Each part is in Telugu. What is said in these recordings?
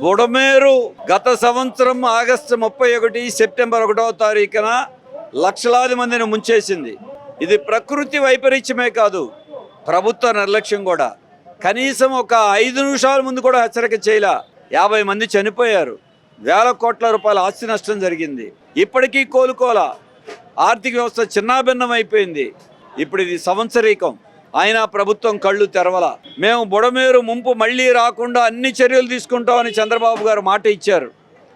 బుడమేరు గత సంవత్సరం ఆగస్టు 31 సెప్టెంబర్ 1వ తారీఖున లక్షలాది మందిని ముంచేసింది. ఇది ప్రకృతి వైపరీత్యమే కాదు, ప్రభుత్వ నిర్లక్ష్యం కూడా. కనీసం ఒక 5 నిమిషాల ముందు కూడా హెచ్చరిక చేయలే. 50 మంది చనిపోయారు, వేల కోట్ల రూపాయల ఆస్తి నష్టం జరిగింది. ఇప్పటికీ కోలుకోలా, ఆర్థిక వ్యవస్థ చిన్నాభిన్నం అయిపోయింది. ఇప్పుడు ఇది సంవత్సరీకం, అయినా ప్రభుత్వం కళ్ళు తెరవల. మేము బుడమేరు ముంపు మళ్ళీ రాకుండా అన్ని చర్యలు తీసుకుంటామని చంద్రబాబు గారు మాట ఇచ్చారు.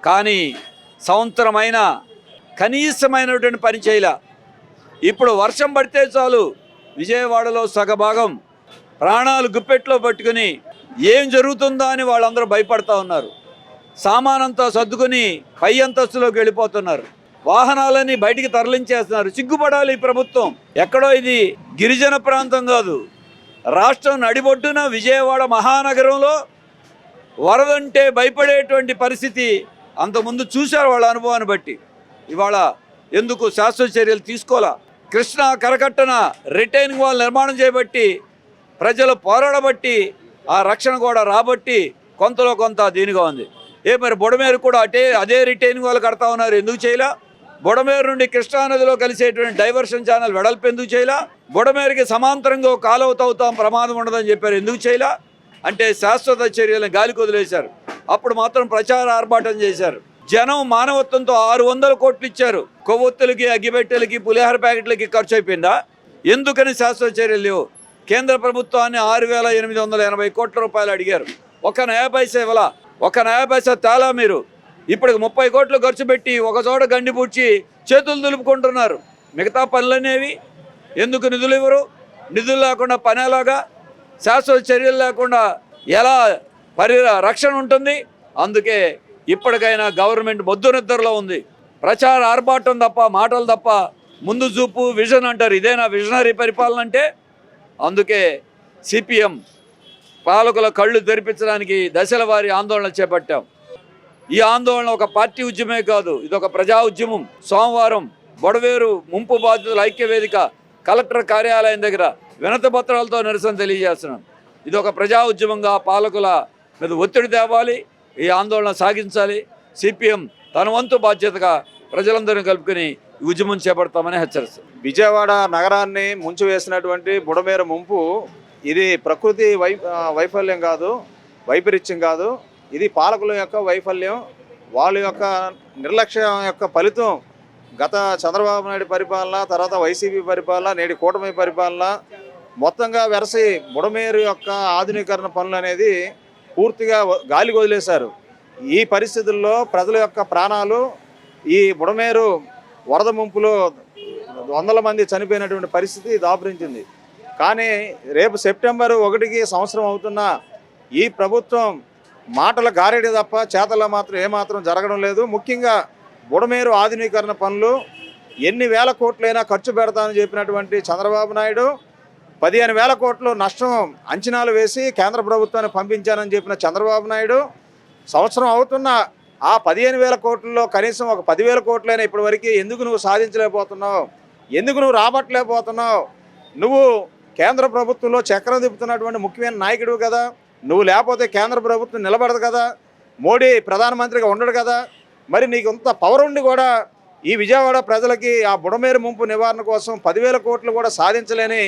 కానీ సంవత్సరం అయినా కనీసమైనటువంటి పని చేయలే. ఇప్పుడు వర్షం పడితే చాలు విజయవాడలో సగభాగం ప్రాణాలు గుప్పెట్లో పట్టుకుని ఏం జరుగుతుందా అని వాళ్ళందరూ భయపడతా ఉన్నారు. సామానంతా సర్దుకుని పై అంతస్తులోకి వెళ్ళిపోతున్నారు. వాహనాలని బయటికి తరలించేస్తున్నారు. సిగ్గుపడాలి ఈ ప్రభుత్వం. ఎక్కడో ఇది గిరిజన ప్రాంతం కాదు, రాష్ట్రం నడిబొడ్డున విజయవాడ మహానగరంలో వరదంటే భయపడేటువంటి పరిస్థితి అంతకుముందు చూశారు వాళ్ళ అనుభవాన్ని బట్టి. ఇవాళ ఎందుకు శాశ్వత చర్యలు తీసుకోవాలా? కృష్ణా కరకట్టన రిటైనింగ్ వాల్ నిర్మాణం చేయబట్టి, ప్రజలు పోరాడబట్టి, ఆ రక్షణ కూడా రాబట్టి కొంతలో కొంత దీనిగా ఉంది. మరి బుడమేరు కూడా అదే రిటైనింగ్ వాల్ కడతా ఉన్నారు, ఎందుకు చేయలా? బుడమేరు నుండి కృష్ణానదిలో కలిసేటువంటి డైవర్షన్ ఛానల్ వెడల్పు ఎందుకు చేయలా? బుడమేరుకి సమాంతరంగా కాలువ తవ్వుతాం, ప్రమాదం ఉండదని చెప్పారు, ఎందుకు చేయలా? అంటే శాశ్వత చర్యలను గాలికి వదిలేశారు. అప్పుడు మాత్రం ప్రచార ఆర్భాటం చేశారు. జనం మానవత్వంతో 600 కోట్లు ఇచ్చారు. కొవ్వొత్తులకి, అగ్గిపెట్టెలకి, పులిహార ప్యాకెట్లకి ఖర్చు అయిపోయిందా? ఎందుకని శాశ్వత చర్యలు లేవు? కేంద్ర ప్రభుత్వాన్ని 6,880 కోట్ల రూపాయలు అడిగారు, ఒక నయా పైసా ఇవ్వాల. ఒక నయా పైసా తేలా మీరు. ఇప్పటికి 30 కోట్లు ఖర్చు పెట్టి ఒక చోట గండి పూడ్చి చేతులు దులుపుకుంటున్నారు. మిగతా పనులనేవి ఎందుకు నిధులు ఇవ్వరు? నిధులు లేకుండా పని ఎలాగా? శాశ్వత చర్యలు లేకుండా ఎలా రక్షణ ఉంటుంది? అందుకే ఇప్పటికైనా గవర్నమెంట్ మొద్దు నిద్రలో ఉంది. ప్రచార ఆర్భాటం తప్ప, మాటలు తప్ప, ముందు చూపు విజన్ అంటారు. ఇదేనా విజనరీ పరిపాలన అంటే? అందుకే సిపిఎం పాలకుల కళ్ళు తెరిపించడానికి దశల వారీ ఆందోళన చేపట్టాం. ఈ ఆందోళన ఒక పార్టీ ఉద్యమే కాదు, ఇదొక ప్రజా ఉద్యమం. సోమవారం బుడమేరు ముంపు బాధితుల ఐక్యవేదిక కలెక్టర్ కార్యాలయం దగ్గర వినతి పత్రాలతో నిరసన తెలియజేస్తున్నాం. ఇది ఒక ప్రజా ఉద్యమంగా పాలకుల మీద ఒత్తిడి తేవాలి, ఈ ఆందోళన సాగించాలి. సిపిఎం తన వంతు బాధ్యతగా ప్రజలందరినీ కలుపుకొని ఉద్యమం చేపడతామని హెచ్చరిస్తాం. విజయవాడ నగరాన్ని ముంచివేసినటువంటి బుడమేరు ముంపు ఇది ప్రకృతి వైఫల్యం కాదు, వైపరీత్యం కాదు. ఇది పాలకుల యొక్క వైఫల్యం, వాళ్ళ యొక్క నిర్లక్ష్యం యొక్క ఫలితం. గత చంద్రబాబు నాయుడు పరిపాలన, తర్వాత వైసీపీ పరిపాలన, నేటి కూటమి పరిపాలన మొత్తంగా వెరసి బుడమేరు యొక్క ఆధునీకరణ పనులు అనేది పూర్తిగా గాలికి వదిలేశారు. ఈ పరిస్థితుల్లో ప్రజల యొక్క ప్రాణాలు ఈ బుడమేరు వరద ముంపులో 100 మంది చనిపోయినటువంటి పరిస్థితి దాపురించింది. కానీ రేపు సెప్టెంబర్ 1కి సంవత్సరం అవుతున్న ఈ ప్రభుత్వం మాటల గారెడి తప్ప చేతల్లో మాత్రం ఏమాత్రం జరగడం లేదు. ముఖ్యంగా బుడమేరు ఆధునీకరణ పనులు ఎన్ని వేల కోట్లైనా ఖర్చు పెడతానని చెప్పినటువంటి చంద్రబాబు నాయుడు 15,000 కోట్లు నష్టం అంచనాలు వేసి కేంద్ర ప్రభుత్వాన్ని పంపించానని చెప్పిన చంద్రబాబు నాయుడు సంవత్సరం అవుతున్న ఆ 15,000 కోట్లలో కనీసం ఒక 10,000 కోట్లైనా ఇప్పటివరకు ఎందుకు నువ్వు సాధించలేకపోతున్నావు? ఎందుకు నువ్వు రాబట్టలేకపోతున్నావు? నువ్వు కేంద్ర ప్రభుత్వంలో చక్రం తిప్పుతున్నటువంటి ముఖ్యమైన నాయకుడు కదా, నువ్వు లేకపోతే కేంద్ర ప్రభుత్వం నిలబడదు కదా, మోడీ ప్రధానమంత్రిగా ఉండడు కదా. మరి నీకు ఇంత పవర్ ఉండి కూడా ఈ విజయవాడ ప్రజలకి ఆ బుడమేరు ముంపు నివారణ కోసం 10,000 కోట్లు కూడా సాధించలేని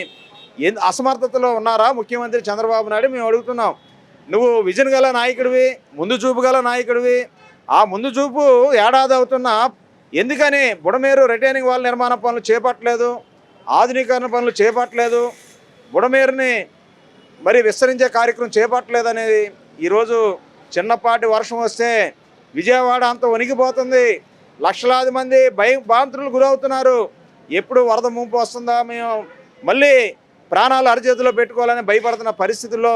అసమర్థతలో ఉన్నారా ముఖ్యమంత్రి చంద్రబాబు నాయుడు? మేము అడుగుతున్నాం. నువ్వు విజన్ గల నాయకుడివి, ముందు చూపు గల నాయకుడివి. ఆ ముందు చూపు ఏడాది అవుతున్నా ఎందుకని బుడమేరు రిటైనింగ్ వాల్ నిర్మాణ పనులు చేపట్టలేదు, ఆధునీకరణ పనులు చేపట్టలేదు, బుడమేరుని మరి విస్తరించే కార్యక్రమం చేపట్టలేదు అనేది ఈరోజు చిన్నపాటి వర్షం వస్తే విజయవాడ అంత వణికిపోతుంది. లక్షలాది మంది భయాంతులకు గురవుతున్నారు. ఎప్పుడు వరద ముంపు వస్తుందా, మేము మళ్ళీ ప్రాణాలు అరచేతిలో పెట్టుకోవాలని భయపడుతున్న పరిస్థితుల్లో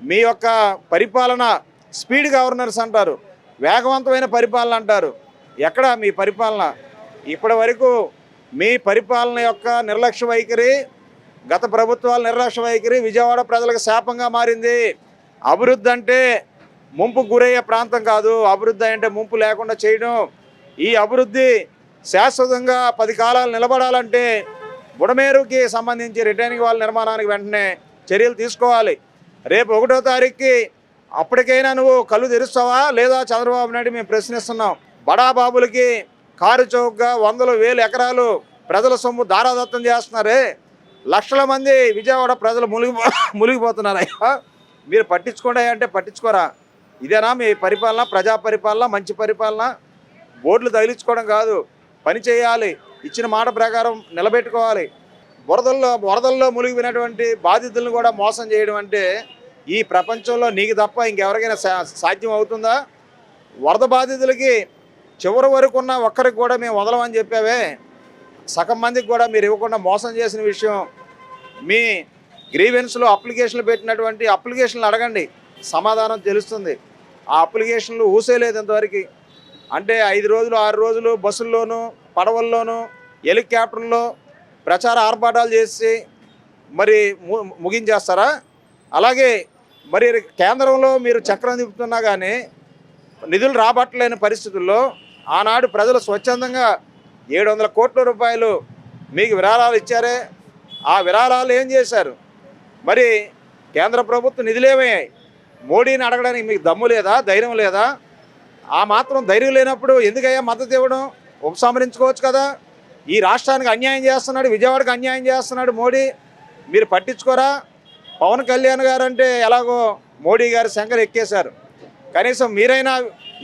మీ యొక్క పరిపాలన స్పీడ్ గవర్నర్స్ అంటారు, వేగవంతమైన పరిపాలన అంటారు. ఎక్కడ మీ పరిపాలన? ఇప్పటి వరకు మీ పరిపాలన యొక్క నిర్లక్ష్య వైఖరి, గత ప్రభుత్వాల నిర్లక్ష్య వైఖరి విజయవాడ ప్రజలకు శాపంగా మారింది. అభివృద్ధి అంటే ముంపు గురయ్యే ప్రాంతం కాదు, అభివృద్ధి అంటే ముంపు లేకుండా చేయడం. ఈ అభివృద్ధి శాశ్వతంగా 10 కాలాలు నిలబడాలంటే బుడమేరుకి సంబంధించి రిటైనింగ్ వాల్ నిర్మాణానికి వెంటనే చర్యలు తీసుకోవాలి. రేపు 1వ తారీఖుకి అప్పటికైనా నువ్వు కళ్ళు తెరుస్తావా లేదా చంద్రబాబు నాయుడు మేము ప్రశ్నిస్తున్నాం. బడాబాబులకి కారు చౌకగా 100,000 ఎకరాలు ప్రజల సొమ్ము దారాదత్తం చేస్తున్నారే, లక్షల మంది విజయవాడ ప్రజలు మునిగిపోతున్నారు. అయ్యా మీరు పట్టించుకోండి అంటే పట్టించుకోరా? ఇదేనా మీ పరిపాలన? ప్రజా పరిపాలన, మంచి పరిపాలన? బోర్డులు తగిలించుకోవడం కాదు, పని చేయాలి, ఇచ్చిన మాట ప్రకారం నిలబెట్టుకోవాలి. వరదల్లో మునిగిపోయినటువంటి బాధితులను కూడా మోసం చేయడం అంటే ఈ ప్రపంచంలో నీకు తప్ప ఇంకెవరికైనా సాధ్యం అవుతుందా? వరద బాధితులకి చివరి వరకు ఉన్న ఒక్కరికి కూడా మేము వదలమని చెప్పావే, సగం మందికి కూడా మీరు ఇవ్వకుండా మోసం చేసిన విషయం మీ గ్రీవెన్స్లో అప్లికేషన్లు పెట్టినటువంటి అప్లికేషన్లు అడగండి, సమాధానం తెలుస్తుంది. ఆ అప్లికేషన్లు ఊసేలేదు ఇంతవరకు. అంటే 5 రోజులు 6 రోజులు బస్సుల్లోనూ పడవల్లోనూ హెలికాప్టర్లో ప్రచార ఆర్భాటాలు చేసి మరి ముగించేస్తారా? అలాగే మరి కేంద్రంలో మీరు చక్రం తిప్పుతున్నా కానీ నిధులు రాబట్టలేని పరిస్థితుల్లో ఆనాడు ప్రజలు స్వచ్ఛందంగా 700 కోట్ల రూపాయలు మీకు విరాళాలు ఇచ్చారే, ఆ విరాళాలు ఏం చేశారు? మరి కేంద్ర ప్రభుత్వ నిధులేమయ్యాయి? మోడీని అడగడానికి మీకు దమ్ము లేదా, ధైర్యం లేదా? ఆ మాత్రం ధైర్యం లేనప్పుడు ఎందుకయ్యా మద్దతు ఇవ్వడం? ఉపసంహరించుకోవచ్చు కదా. ఈ రాష్ట్రానికి అన్యాయం చేస్తున్నాడు, విజయవాడకి అన్యాయం చేస్తున్నాడు మోడీ, మీరు పట్టించుకోరా? పవన్ కళ్యాణ్ గారు అంటే ఎలాగో మోడీ గారు శంకర్ ఎక్కేశారు, కనీసం మీరైనా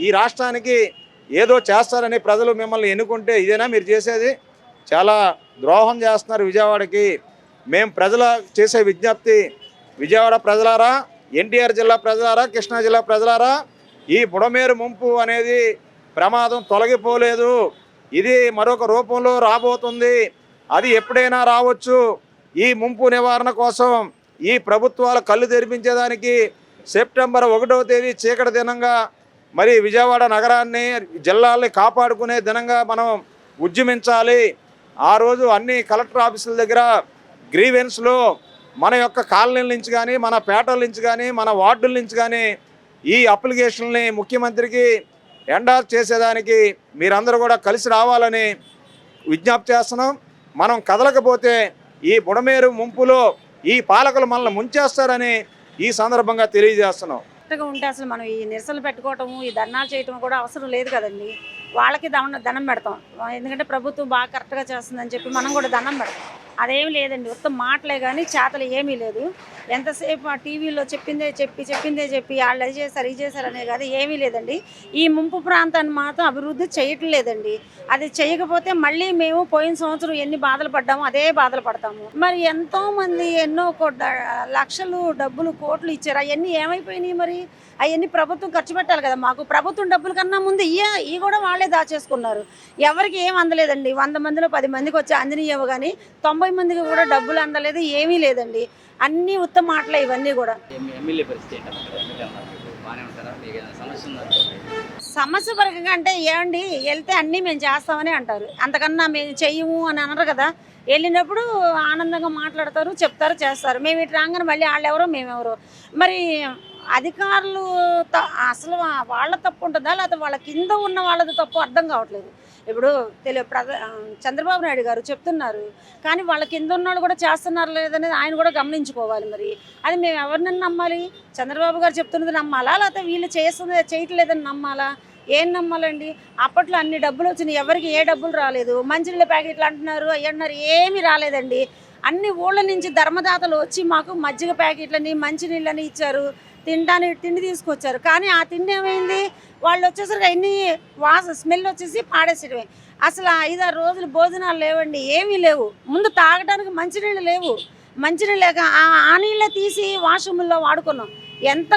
ఈ రాష్ట్రానికి ఏదో చేస్తారని ప్రజలు మిమ్మల్ని ఎన్నుకుంటే ఇదేనా మీరు చేసేది? చాలా ద్రోహం చేస్తున్నారు విజయవాడకి. మేము ప్రజల చేసే విజ్ఞప్తి, విజయవాడ ప్రజలారా, ఎన్టీఆర్ జిల్లా ప్రజలారా, కృష్ణా జిల్లా ప్రజలారా, ఈ బుడమేరు ముంపు అనేది ప్రమాదం తొలగిపోలేదు, ఇది మరొక రూపంలో రాబోతుంది, అది ఎప్పుడైనా రావచ్చు. ఈ ముంపు నివారణ కోసం ఈ ప్రభుత్వాల కళ్ళు తెరిపించేదానికి సెప్టెంబర్ 1వ తేదీ చీకటి దినంగా మరి విజయవాడ నగరాన్ని, జిల్లాల్ని కాపాడుకునే దినంగా మనం ఉద్యమించాలి. ఆ రోజు అన్ని కలెక్టర్ ఆఫీసుల దగ్గర గ్రీవెన్స్లో మన యొక్క కాలనీల నుంచి కానీ, మన పేటల నుంచి కానీ, మన వార్డుల నుంచి కానీ ఈ అప్లికేషన్ని ముఖ్యమంత్రికి ఎండార్స్ చేసేదానికి మీరందరూ కూడా కలిసి రావాలని విజ్ఞప్తి చేస్తున్నాం. మనం కదలకపోతే ఈ బుడమేరు ముంపులో ఈ పాలకులు మనల్ని ముంచేస్తారని ఈ సందర్భంగా తెలియజేస్తున్నాం. కరెక్ట్గా ఉంటే అసలు మనం ఈ నిరసనలు పెట్టుకోవటము, ఈ ధర్నాలు చేయటం కూడా అవసరం లేదు కదండి. వాళ్ళకి దండం పెడతాం, ఎందుకంటే ప్రభుత్వం బాగా కరెక్ట్గా చేస్తుందని చెప్పి మనం కూడా దండం పెడతాం. అదేమి లేదండి, మొత్తం మాటలే కానీ చేతలు ఏమీ లేదు. ఎంతసేపు ఆ టీవీలో చెప్పిందే చెప్పి వాళ్ళు అది చేశారు ఇది చేశారు అనే కాదు, ఏమీ లేదండి. ఈ ముంపు ప్రాంతాన్ని మాత్రం అభివృద్ధి చేయట్లేదండి. అది చేయకపోతే మళ్ళీ మేము పోయిన సంవత్సరం ఎన్ని బాధలు పడ్డామో అదే బాధలు పడతాము. మరి ఎంతోమంది ఎన్నో లక్షలు డబ్బులు కోట్లు ఇచ్చారు, అవన్నీ ఏమైపోయినాయి? మరి అవన్నీ ప్రభుత్వం ఖర్చు పెట్టాలి కదా. మాకు ప్రభుత్వం డబ్బుల కన్నా ముందు ఇవి కూడా వాళ్ళే దాచేసుకున్నారు. ఎవరికి ఏం అందలేదండి. 100 మందిలో 10 మందికి వచ్చి అందినయేమో కానీ 90 మందికి కూడా డబ్బులు అందలేదు, ఏమీ లేదండి. అన్నీ ఉత్తమ మాటలే ఇవన్నీ కూడా. సమస్య పరంగా అంటే ఏమండి, వెళ్తే అన్నీ మేము చేస్తామని అంటారు, అంతకన్నా మేము చెయ్యము అని అనరు కదా. వెళ్ళినప్పుడు ఆనందంగా మాట్లాడతారు, చెప్తారు, చేస్తారు. మేము ఇటు రాగానే మళ్ళీ వాళ్ళు ఎవరో మేమెవరో. మరి అధికారులు అసలు వాళ్ళ తప్పు ఉంటుందా లేకపోతే వాళ్ళ కింద ఉన్న వాళ్ళది తప్పు అర్థం కావట్లేదు. ఇప్పుడు చంద్రబాబు నాయుడు గారు చెప్తున్నారు, కానీ వాళ్ళ కింద ఉన్నవాళ్ళు కూడా చేస్తున్నారు లేదనేది ఆయన కూడా గమనించుకోవాలి. మరి అది మేము ఎవరినైనా నమ్మాలి? చంద్రబాబు గారు చెప్తున్నది నమ్మాలా లేకపోతే వీళ్ళు చేయట్లేదని నమ్మాలా? ఏం నమ్మాలండి? అప్పట్లో అన్ని డబ్బులు వచ్చినాయి, ఎవరికి ఏ డబ్బులు రాలేదు. మంచినీళ్ళ ప్యాకెట్లు అంటున్నారు, అవి అంటున్నారు, ఏమీ రాలేదండి. అన్ని ఊళ్ళ నుంచి ధర్మదాతలు వచ్చి మాకు మజ్జిగ ప్యాకెట్లని మంచినీళ్ళని ఇచ్చారు, తినడానికి తిండి తీసుకొచ్చారు. కానీ ఆ తిండి ఏమైంది? వాళ్ళు వచ్చేసరికి అన్ని స్మెల్ వచ్చేసి పాడేసేయడమే. అసలు 5-6 రోజులు భోజనాలు లేవండి, ఏమీ లేవు. ముందు తాగడానికి మంచినీళ్ళు లేవు, మంచినీళ్ళు లేక ఆ నీళ్ళే తీసి వాష్రూముల్లో వాడుకున్నాం. ఎంత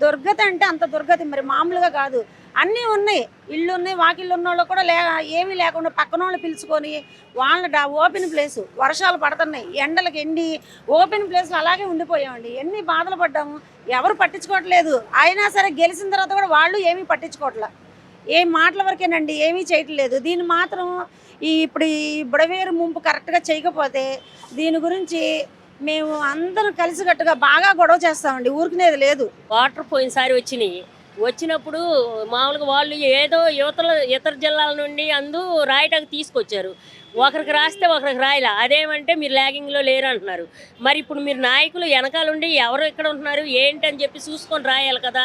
దుర్గతి అంటే అంత దుర్గతి, మరి మామూలుగా కాదు. అన్నీ ఉన్నాయి, ఇళ్ళు ఉన్నాయి, వాకిళ్ళు ఉన్న వాళ్ళు కూడా ఏమీ లేకుండా పక్కన వాళ్ళు పిలుచుకొని వాళ్ళ ఓపెన్ ప్లేసు, వర్షాలు పడుతున్నాయి, ఎండలకు ఎండి ఓపెన్ ప్లేస్లో అలాగే ఉండిపోయామండి. ఎన్ని బాధలు పడ్డాము, ఎవరు పట్టించుకోవట్లేదు. అయినా సరే గెలిచిన తర్వాత కూడా వాళ్ళు ఏమీ పట్టించుకోవట్లే, ఏం మాటల వరకేనండి, ఏమీ చేయట్లేదు. దీన్ని మాత్రం ఇప్పుడు ఈ బుడమేరు ముంపు కరెక్ట్గా చేయకపోతే దీని గురించి మేము అందరం కలిసికట్టుగా బాగా గొడవ చేస్తామండి, ఊరుకునేది లేదు. వాటర్ పోయినసారి వచ్చినప్పుడు మామూలుగా వాళ్ళు ఏదో ఇతర జిల్లాల నుండి రాయటానికి తీసుకొచ్చారు. ఒకరికి రాస్తే ఒకరికి రాయలా. అదేమంటే మీరు ల్యాగింగ్లో లేరు అంటున్నారు. మరి ఇప్పుడు మీరు నాయకులు వెనకాలండి ఎవరు ఎక్కడ ఉంటున్నారు ఏంటి అని చెప్పి చూసుకొని రాయాలి కదా.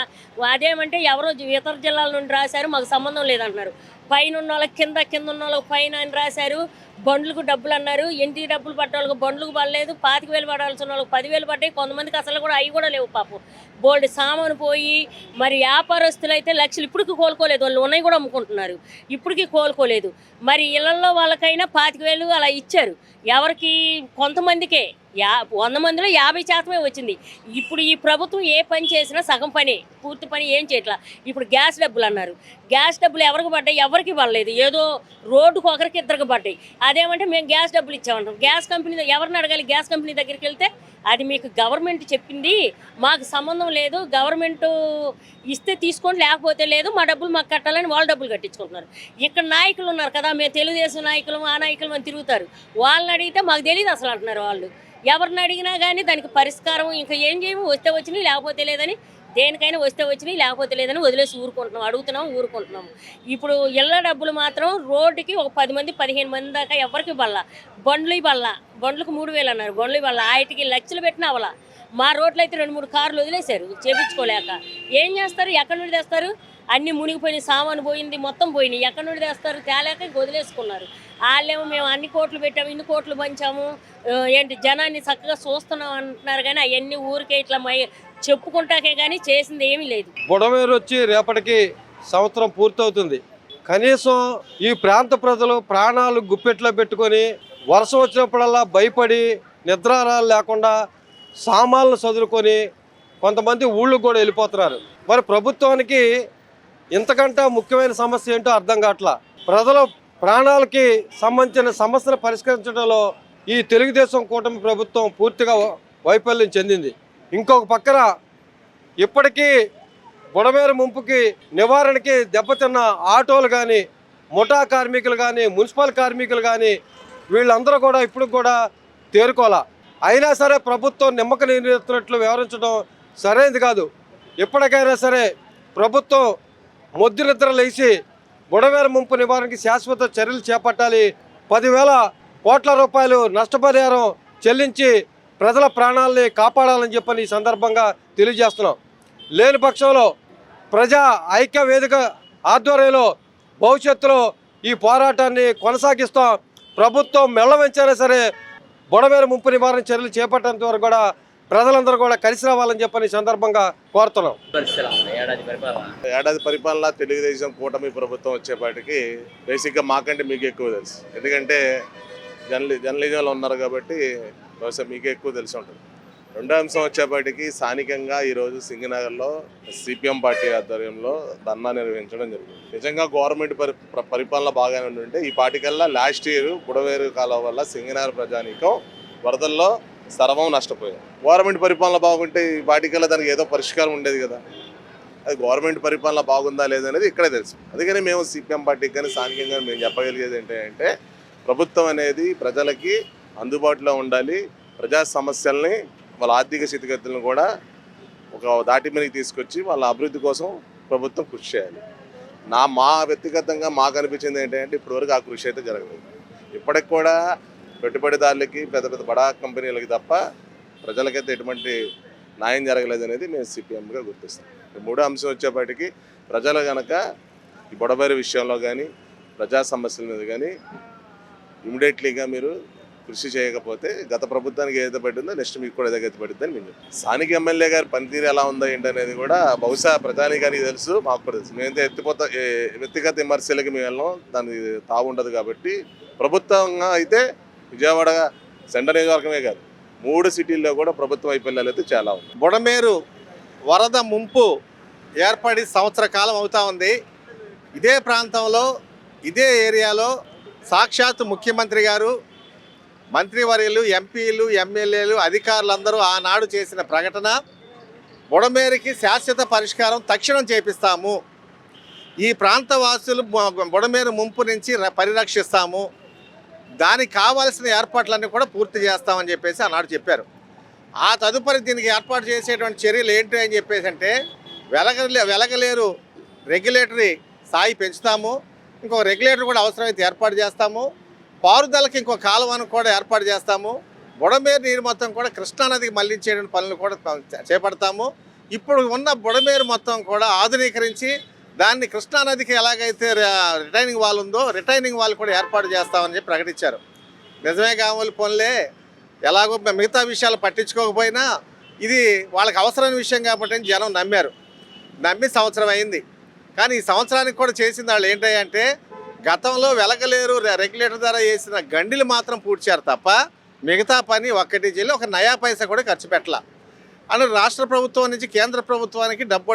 అదేమంటే ఎవరో ఇతర జిల్లాల నుండి రాశారు, మాకు సంబంధం లేదంటున్నారు. పైన ఉన్న వాళ్ళకి కింద ఉన్న వాళ్ళకి పైన అని రాశారు. బండ్లకు డబ్బులు అన్నారు, ఇంటి డబ్బులు పట్టే వాళ్ళకి బండ్లకు పడలేదు. 25,000 పడాల్సిన వాళ్ళకి 10,000 పడ్డాయి. కొంతమందికి అసలు కూడా అవి కూడా లేవు పాపం. బోల్డ్ సామాను పోయి, మరి వ్యాపారస్తులు అయితే లక్షలు ఇప్పటికి కోలుకోలేదు. వాళ్ళు ఉన్నాయి కూడా అమ్ముకుంటున్నారు, ఇప్పటికీ కోలుకోలేదు. మరి ఇళ్లలో వాళ్ళకైనా 25,000 అలా ఇచ్చారు. ఎవరికి? కొంతమందికే. 100 మందిలో 50% వచ్చింది. ఇప్పుడు ఈ ప్రభుత్వం ఏ పని చేసినా సగం పని, పూర్తి పని ఏం చేయట్లా. ఇప్పుడు గ్యాస్ డబ్బులు అన్నారు, గ్యాస్ డబ్బులు ఎవరికి పడ్డాయి? ఎవరికి పడలేదు. ఏదో రోడ్డుకు ఒకరికి ఇద్దరికి పడ్డాయి. అదేమంటే మేము గ్యాస్ డబ్బులు ఇచ్చామంటాం. గ్యాస్ కంపెనీ ఎవరిని అడగాలి? గ్యాస్ కంపెనీ దగ్గరికి వెళ్తే అది మీకు గవర్నమెంట్ చెప్పింది, మాకు సంబంధం లేదు, గవర్నమెంట్ ఇస్తే తీసుకోండి లేకపోతే లేదు, మా డబ్బులు మాకు కట్టాలని వాళ్ళు డబ్బులు కట్టించుకుంటున్నారు. ఇక్కడ నాయకులు ఉన్నారు కదా, మేము తెలుగుదేశం నాయకులు ఆ నాయకులు అని తిరుగుతారు. వాళ్ళని అడిగితే మాకు తెలియదు అసలు అంటున్నారు వాళ్ళు. ఎవరిని అడిగినా కానీ దానికి పరిష్కారం ఇంకా ఏం చేయము, వస్తే వచ్చినాయి లేకపోతే లేదని, దేనికైనా వస్తే వచ్చినాయి లేకపోతే లేదని వదిలేసి ఊరుకుంటున్నాం, అడుగుతున్నాం ఊరుకుంటున్నాము. ఇప్పుడు ఇళ్ళ డబ్బులు మాత్రం రోడ్డుకి ఒక 10 మంది 15 మంది దాకా ఎవరికి బల్ల, బండ్లకు 3,000 అన్నారు, బండ్లు బల్ల వాటికి లక్షలు పెట్టినా అవలా. మా రోడ్లు అయితే 2-3 కార్లు వదిలేశారు చేపించుకోలేక. ఏం చేస్తారు? ఎక్కడి నుండి తెస్తారు? అన్నీ మునిగిపోయినాయి, సామాను పోయింది, మొత్తం పోయినాయి. ఎక్కడి నుండి తెస్తారు? తేలేక వదిలేసుకున్నారు. వాళ్ళేమో మేము అన్ని కోట్లు పెట్టాము, ఇన్ని కోట్లు పంచాము, ఏంటి జనాన్ని చక్కగా చూస్తున్నాం అంటున్నారు. కానీ అవన్నీ ఊరికే ఇట్లా చెప్పుకుంటాకే కానీ చేసింది ఏమీ లేదు. బుడమేరు వచ్చి రేపటికి సంవత్సరం పూర్తవుతుంది. కనీసం ఈ ప్రాంత ప్రజలు ప్రాణాలు గుప్పెట్లో పెట్టుకొని వర్షం వచ్చినప్పుడల్లా భయపడి నిద్రారాలు లేకుండా సామాన్లు చదువుకొని కొంతమంది ఊళ్ళకు కూడా వెళ్ళిపోతున్నారు. మరి ప్రభుత్వానికి ఇంతకంటే ముఖ్యమైన సమస్య ఏంటో అర్థం కావట్లా. ప్రజల ప్రాణాలకి సంబంధించిన సమస్యను పరిష్కరించడంలో ఈ తెలుగుదేశం కూటమి ప్రభుత్వం పూర్తిగా వైఫల్యం చెందింది. ఇంకొక పక్కన ఇప్పటికీ బుడమేరు ముంపుకి నివారణకి దెబ్బతిన్న ఆటోలు కానీ, ముఠా కార్మికులు కానీ, మున్సిపల్ కార్మికులు కానీ వీళ్ళందరూ కూడా ఇప్పుడు కూడా తేరుకోవాలా. అయినా సరే ప్రభుత్వం నిమ్మక నీరెత్తినట్లు వ్యవహరించడం సరైనది కాదు. ఎప్పటికైనా సరే ప్రభుత్వం మొద్దు నిద్ర లేచి బుడమేరు ముంపు నివారణకి శాశ్వత చర్యలు చేపట్టాలి. 10,000 కోట్ల రూపాయలు నష్టపరిహారం చెల్లించి ప్రజల ప్రాణాలని కాపాడాలని చెప్పని ఈ సందర్భంగా తెలియజేస్తున్నాం. లేని పక్షంలో ప్రజా ఐక్య వేదిక ఆధ్వర్యంలో భవిష్యత్తులో ఈ పోరాటాన్ని కొనసాగిస్తాం. ప్రభుత్వం మెల్లవంచైనా సరే బుడమేరు ముంపు నివారణ చర్యలు చేపట్టేంత వరకు కూడా ప్రజలందరూ కూడా కలిసి రావాలని చెప్పని సందర్భంగా కోరుతున్నాం. ఏడాది పరిపాలన తెలుగుదేశం కూటమి ప్రభుత్వం వచ్చేపాటికి బేసిక్గా మాకంటే మీకు ఎక్కువ తెలుసు. ఎందుకంటే జర్నలిజంలో ఉన్నారు కాబట్టి బహుశా మీకే ఎక్కువ తెలిసి ఉంటుంది. రెండో అంశం వచ్చేపాటికి స్థానికంగా ఈరోజు సింగనగర్లో సిపిఎం పార్టీ ఆధ్వర్యంలో ధర్నా నిర్వహించడం జరిగింది. నిజంగా గవర్నమెంట్ పరిపాలన బాగానే ఉంటే ఈ పార్టీకల్లా లాస్ట్ ఇయర్ బుడమేరు కాలువ వల్ల సింగనగర్ ప్రజానీకం వరదల్లో సర్వం నష్టపోయారు. గవర్నమెంట్ పరిపాలన బాగుంటే ఈ పార్టీకల్లా దానికి ఏదో పరిష్కారం ఉండేది కదా. అది గవర్నమెంట్ పరిపాలన బాగుందా లేదనేది ఇక్కడే తెలుసు. అందుకని మేము సిపిఎం పార్టీకి కానీ స్థానికంగా మేము చెప్పగలిగేది ఏంటంటే ప్రభుత్వం అనేది ప్రజలకి అందుబాటులో ఉండాలి. ప్రజా సమస్యల్ని వాళ్ళ ఆర్థిక స్థితిగతులను కూడా ఒక దాటి మీదకి తీసుకొచ్చి వాళ్ళ అభివృద్ధి కోసం ప్రభుత్వం కృషి చేయాలి. మా వ్యక్తిగతంగా మాకు అనిపించింది ఏంటంటే ఇప్పటివరకు ఆ కృషి అయితే జరగలేదు. ఇప్పటికి కూడా పెట్టుబడిదారులకి పెద్ద పెద్ద బడా కంపెనీలకి తప్ప ప్రజలకైతే ఎటువంటి న్యాయం జరగలేదు అనేది మేము సిపిఎంగా గుర్తిస్తాం. మూడో అంశం వచ్చేప్పటికి ప్రజలు కనుక ఈ బుడమేరు విషయంలో కానీ ప్రజా సమస్యల మీద కానీ ఇమీడియట్లీగా మీరు కృషి చేయకపోతే గత ప్రభుత్వానికి ఏదైతే పడిందో నెక్స్ట్ మీకు కూడా ఏదైతే పడుతుందని మేము చెప్తాం. స్థానిక ఎమ్మెల్యే గారి పనితీరు ఎలా ఉందో ఏంటనేది కూడా బహుశా ప్రజానీకానికి తెలుసు, మాకు కూడా తెలుసు. మేమైతే వ్యక్తిగత విమర్శలకి మేము వెళ్ళాం, దానికి తాగుండదు. కాబట్టి ప్రభుత్వంగా అయితే విజయవాడ సెంటర్ నియోజకవర్గమే కాదు 3 సిటీల్లో కూడా ప్రభుత్వ వైఫల్యాలు అయితే చాలా ఉన్నాయి. బుడమేరు వరద ముంపు ఏర్పడి సంవత్సర కాలం అవుతా ఉంది. ఇదే ప్రాంతంలో ఇదే ఏరియాలో సాక్షాత్ ముఖ్యమంత్రి గారు, మంత్రివర్యులు, ఎంపీలు, ఎమ్మెల్యేలు, అధికారులందరూ ఆనాడు చేసిన ప్రకటన బుడమేరుకి శాశ్వత పరిష్కారం తక్షణం చేపిస్తాము, ఈ ప్రాంత వాసులు బుడమేరు ముంపు నుంచి పరిరక్షిస్తాము, దానికి కావాల్సిన ఏర్పాట్లన్నీ కూడా పూర్తి చేస్తామని చెప్పేసి ఆనాడు చెప్పారు. ఆ తదుపరి దీనికి ఏర్పాటు చేసేటువంటి చర్యలు ఏంటి అని చెప్పేసి అంటే వెలగలేరు రెగ్యులేటరీ స్థాయి పెంచుతాము, ఇంకొక రెగ్యులేటర్ కూడా అవసరమైతే ఏర్పాటు చేస్తాము, పారుదలకి ఇంకో కాలువను కూడా ఏర్పాటు చేస్తాము. బుడమేరు నీరు మొత్తం కూడా కృష్ణానదికి మళ్లించేటువంటి పనులు కూడా చేపడతాము. ఇప్పుడు ఉన్న బుడమేరు మొత్తం కూడా ఆధునీకరించి దాన్ని కృష్ణానదికి ఎలాగైతే రిటైనింగ్ వాల్ ఉందో రిటైనింగ్ వాల్ కూడా ఏర్పాటు చేస్తామని చెప్పి ప్రకటించారు. నిజమే కావాలి పనులే, ఎలాగో మిగతా విషయాలు పట్టించుకోకపోయినా ఇది వాళ్ళకి అవసరమైన విషయం కాబట్టి జనం నమ్మి సంవత్సరం అయింది. కానీ ఈ సంవత్సరానికి కూడా చేసింది వాళ్ళు ఏంటంటే గతంలో వెలగలేరు రెగ్యులేటర్ ద్వారా వేసిన గండిలు మాత్రం పూడ్చారు తప్ప మిగతా పని ఒక్కటి చేయలే, ఒక నయా పైసా కూడా ఖర్చు పెట్టాల. అని రాష్ట్ర ప్రభుత్వం నుంచి కేంద్ర ప్రభుత్వానికి డబ్బు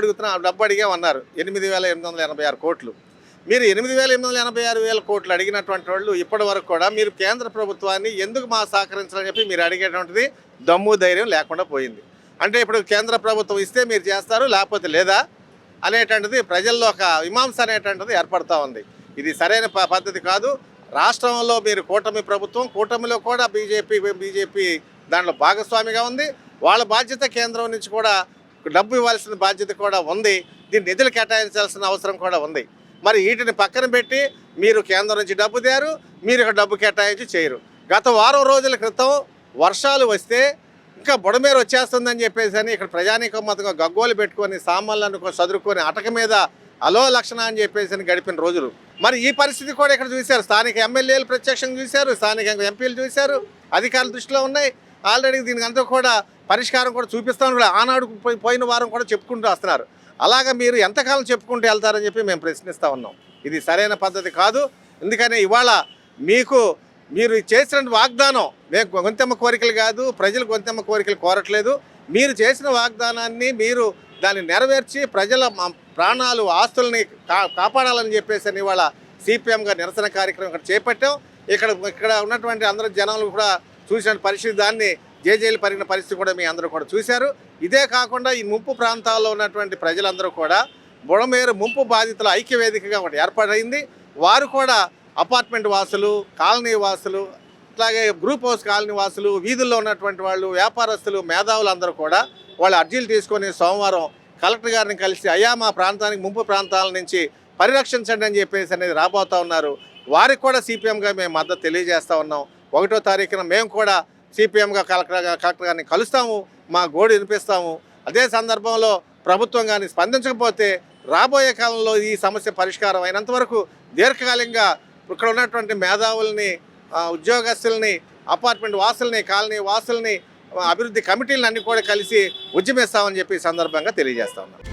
అడిగామన్నారు 8,886 కోట్లు. మీరు 8,886 కోట్లు అడిగినటువంటి వాళ్ళు ఇప్పటి వరకు కూడా మీరు కేంద్ర ప్రభుత్వాన్ని ఎందుకు మా సహకరించాలని చెప్పి మీరు అడిగేటువంటిది దమ్ము ధైర్యం లేకుండా పోయింది. అంటే ఇప్పుడు కేంద్ర ప్రభుత్వం ఇస్తే మీరు చేస్తారు, లేకపోతే లేదా అనేటువంటిది ప్రజల్లో ఒక మీమాంస అనేటువంటిది ఏర్పడుతూ ఉంది. ఇది సరైన పద్ధతి కాదు. రాష్ట్రంలో మీరు కూటమి ప్రభుత్వం, కూటమిలో కూడా బీజేపీ దాంట్లో భాగస్వామిగా ఉంది. వాళ్ళ బాధ్యత కేంద్రం నుంచి కూడా డబ్బు ఇవ్వాల్సిన బాధ్యత కూడా ఉంది. దీన్ని నిధులు కేటాయించాల్సిన అవసరం కూడా ఉంది. మరి వీటిని పక్కన పెట్టి మీరు కేంద్రం నుంచి డబ్బు తేరు, మీరు ఇక్కడ డబ్బు కేటాయించి చేయరు. గత వారం రోజుల క్రితం వర్షాలు వస్తే ఇంకా బుడమేరు వచ్చేస్తుందని చెప్పేసి అని ఇక్కడ ప్రజానీకం మొత్తంగా గగ్గోలు పెట్టుకొని సామాన్లను చదువుకొని అటక మీద అలో లక్షణ అని చెప్పేసి గడిపిన రోజులు. మరి ఈ పరిస్థితి కూడా ఇక్కడ చూశారు. స్థానిక ఎమ్మెల్యేలు ప్రత్యక్షంగా చూశారు, స్థానిక ఎంపీలు చూశారు, అధికారుల దృష్టిలో ఉన్నాయి. ఆల్రెడీ దీనికి అంతా కూడా పరిష్కారం కూడా చూపిస్తామని కూడా ఆనాడు పోయిన వారం కూడా చెప్పుకుంటూ వస్తున్నారు. అలాగా మీరు ఎంతకాలం చెప్పుకుంటూ వెళ్తారని చెప్పి మేము ప్రశ్నిస్తూ ఉన్నాం. ఇది సరైన పద్ధతి కాదు. ఎందుకని ఇవాళ మీరు చేసిన వాగ్దానం, మేము గొంతెమ్మ కోరికలు కాదు, ప్రజలు గొంతెమ్మ కోరికలు కోరట్లేదు. మీరు చేసిన వాగ్దానాన్ని మీరు దాన్ని నెరవేర్చి ప్రజల ప్రాణాలు ఆస్తుల్ని కాపాడాలని చెప్పేసి అని ఇవాళ సిపిఎంగా నిరసన కార్యక్రమం ఇక్కడ చేపట్టాం. ఇక్కడ ఉన్నటువంటి అందరూ జనాలు కూడా చూసిన పరిస్థితి, దాన్ని జేజేలు పరిగిన పరిస్థితి కూడా మీ అందరూ కూడా చూశారు. ఇదే కాకుండా ఈ ముంపు ప్రాంతాల్లో ఉన్నటువంటి ప్రజలందరూ కూడా బుడమేరు ముంపు బాధితుల ఐక్యవేదికగా ఒకటి ఏర్పాటైంది. వారు కూడా అపార్ట్మెంట్ వాసులు, కాలనీ వాసులు, అట్లాగే గ్రూప్ హౌస్ కాలనీ వాసులు, వీధుల్లో ఉన్నటువంటి వాళ్ళు, వ్యాపారస్తులు, మేధావులు అందరూ కూడా వాళ్ళ అర్జీలు తీసుకొని సోమవారం కలెక్టర్ గారిని కలిసి అయ్యా మా ప్రాంతానికి ముంపు ప్రాంతాల నుంచి పరిరక్షించండి అని చెప్పేసి అనేది రాబోతూ ఉన్నారు. వారికి కూడా సిపిఎంగా మేము మద్దతు తెలియజేస్తూ ఉన్నాం. 1వ తారీఖున మేము కూడా సిపిఎంగా కలెక్టర్ గారిని కలుస్తాము, మా గోడు వినిపిస్తాము. అదే సందర్భంలో ప్రభుత్వం కానీ స్పందించకపోతే రాబోయే కాలంలో ఈ సమస్య పరిష్కారం అయినంత వరకు దీర్ఘకాలికంగా ఇక్కడ ఉన్నటువంటి మేధావుల్ని, ఉద్యోగస్తుల్ని, అపార్ట్మెంట్ వాసుల్ని, కాలనీ వాసుల్ని, అభివృద్ధి కమిటీలను అన్ని కూడా కలిసి ఉద్యమిస్తామని చెప్పి సందర్భంగా తెలియజేస్తా ఉన్నాం.